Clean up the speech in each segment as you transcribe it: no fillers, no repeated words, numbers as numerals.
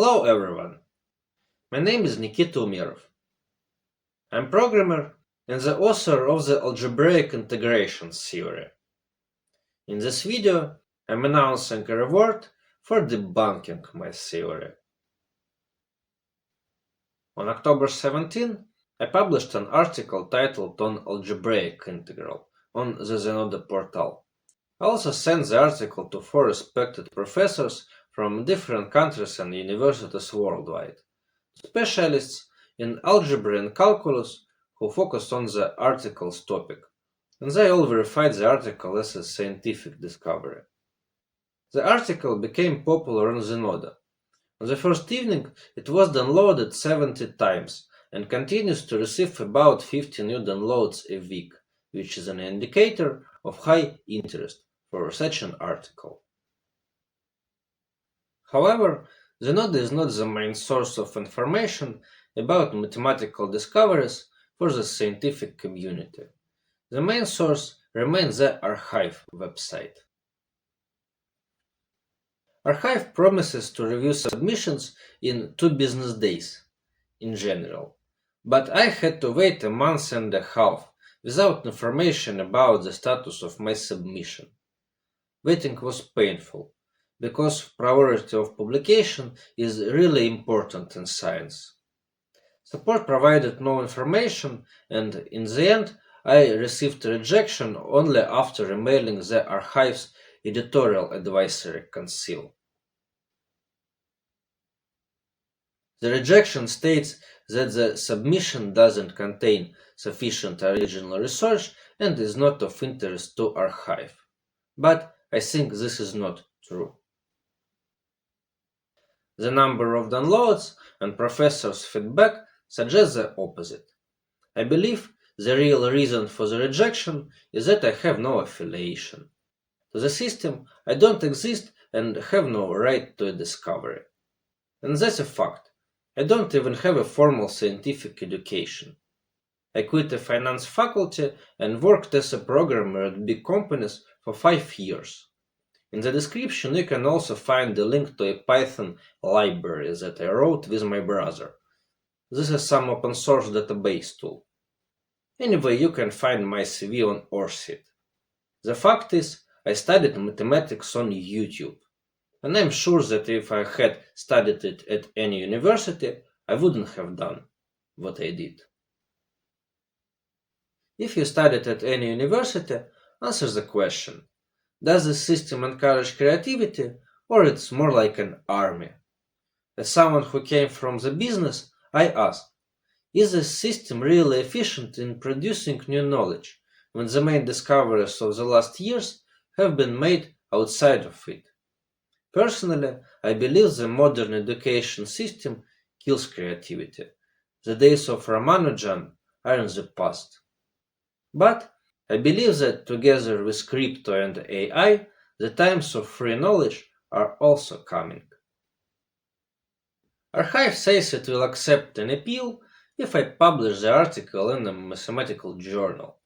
Hello everyone, my name is Nikita Umerov. I'm programmer and the author of the algebraic integrations theory. In this video, I'm announcing a reward for debunking my theory. On October 17, I published an article titled on algebraic integral on the Zenodo portal. I also sent the article to 4 respected professors from different countries and universities worldwide, specialists in algebra and calculus who focused on the article's topic, and they all verified the article as a scientific discovery. The article became popular on Zenodo. On the first evening, it was downloaded 70 times and continues to receive about 50 new downloads a week, which is an indicator of high interest for such an article. However, Zenodo is not the main source of information about mathematical discoveries for the scientific community. The main source remains the Archive website. Archive promises to review submissions in 2 business days, in general, but I had to wait a month and a half without information about the status of my submission. Waiting was painful, because priority of publication is really important in science. Support provided no information, and in the end, I received rejection only after emailing the Archive's editorial advisory council. The rejection states that the submission doesn't contain sufficient original research and is not of interest to Archive. But I think this is not true. The number of downloads and professors' feedback suggests the opposite. I believe the real reason for the rejection is that I have no affiliation. To the system, I don't exist and have no right to a discovery. And that's a fact. I don't even have a formal scientific education. I quit the finance faculty and worked as a programmer at big companies for 5 years. In the description you can also find a link to a Python library that I wrote with my brother. This is some open source database tool. Anyway, you can find my CV on ORCID. The fact is, I studied mathematics on YouTube, and I'm sure that if I had studied it at any university, I wouldn't have done what I did. If you studied at any university, answer the question. Does the system encourage creativity, or it's more like an army? As someone who came from the business, I ask, is the system really efficient in producing new knowledge when the main discoveries of the last years have been made outside of it? Personally, I believe the modern education system kills creativity. The days of Ramanujan are in the past. But I believe that together with crypto and AI, the times of free knowledge are also coming. Archive says it will accept an appeal if I publish the article in a mathematical journal.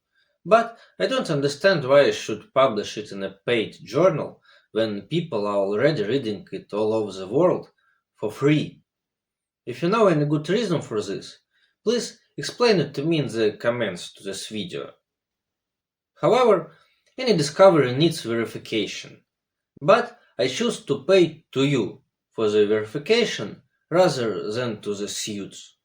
But I don't understand why I should publish it in a paid journal when people are already reading it all over the world for free. If you know any good reason for this, please explain it to me in the comments to this video. However, any discovery needs verification, but I choose to pay to you for the verification rather than to the suits.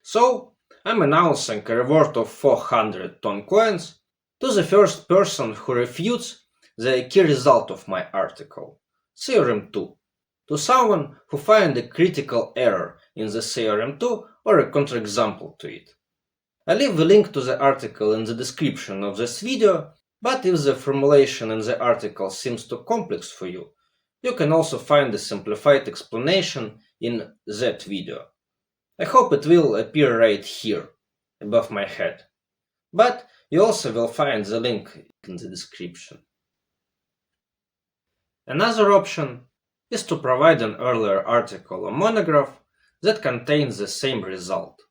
So, I'm announcing a reward of 400 ton coins to the first person who refutes the key result of my article, Theorem 2, to someone who finds a critical error in the Theorem 2 or a counterexample to it. I leave a link to the article in the description of this video, but if the formulation in the article seems too complex for you, you can also find a simplified explanation in that video. I hope it will appear right here, above my head. But you also will find the link in the description. Another option is to provide an earlier article or monograph that contains the same result.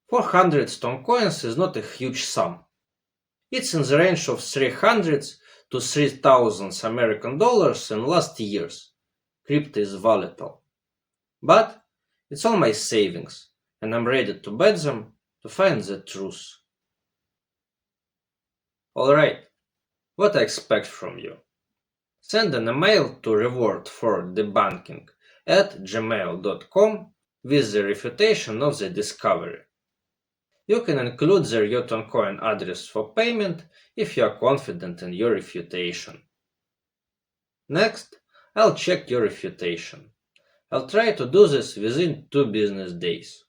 400 stone coins is not a huge sum. It's in the range of 300 to 3,000 American dollars in last years, Crypto is volatile. But it's all my savings, and I'm ready to bet them to find the truth. Alright, what I expect from you? Send an email to rewardfordebunking@gmail.com with the refutation of the discovery. You can include the Yoton coin address for payment if you are confident in your refutation. Next, I'll check your refutation. I'll try to do this within 2 business days.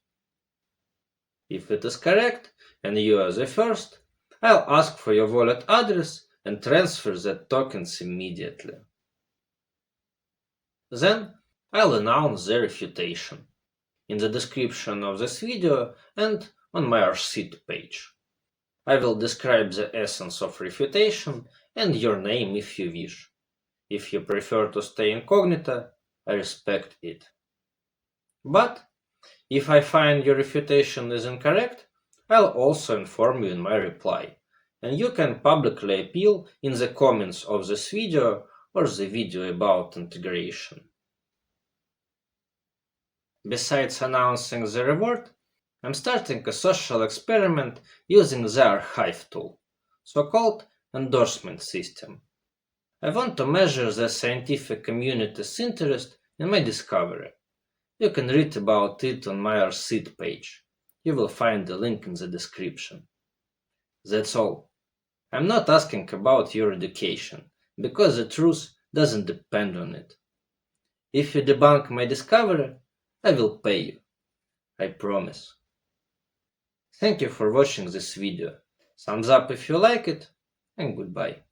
If it is correct and you are the first, I'll ask for your wallet address and transfer the tokens immediately. Then I'll announce the refutation in the description of this video and on my RCT page. I will describe the essence of refutation and your name if you wish. If you prefer to stay incognito, I respect it. But if I find your refutation is incorrect, I'll also inform you in my reply, and you can publicly appeal in the comments of this video or the video about integration. Besides announcing the reward, I'm starting a social experiment using the archive tool, so-called endorsement system. I want to measure the scientific community's interest in my discovery. You can read about it on my RCT page. You will find the link in the description. That's all. I'm not asking about your education, because the truth doesn't depend on it. If you debunk my discovery, I will pay you. I promise. Thank you for watching this video. Thumbs up if you like it, and goodbye.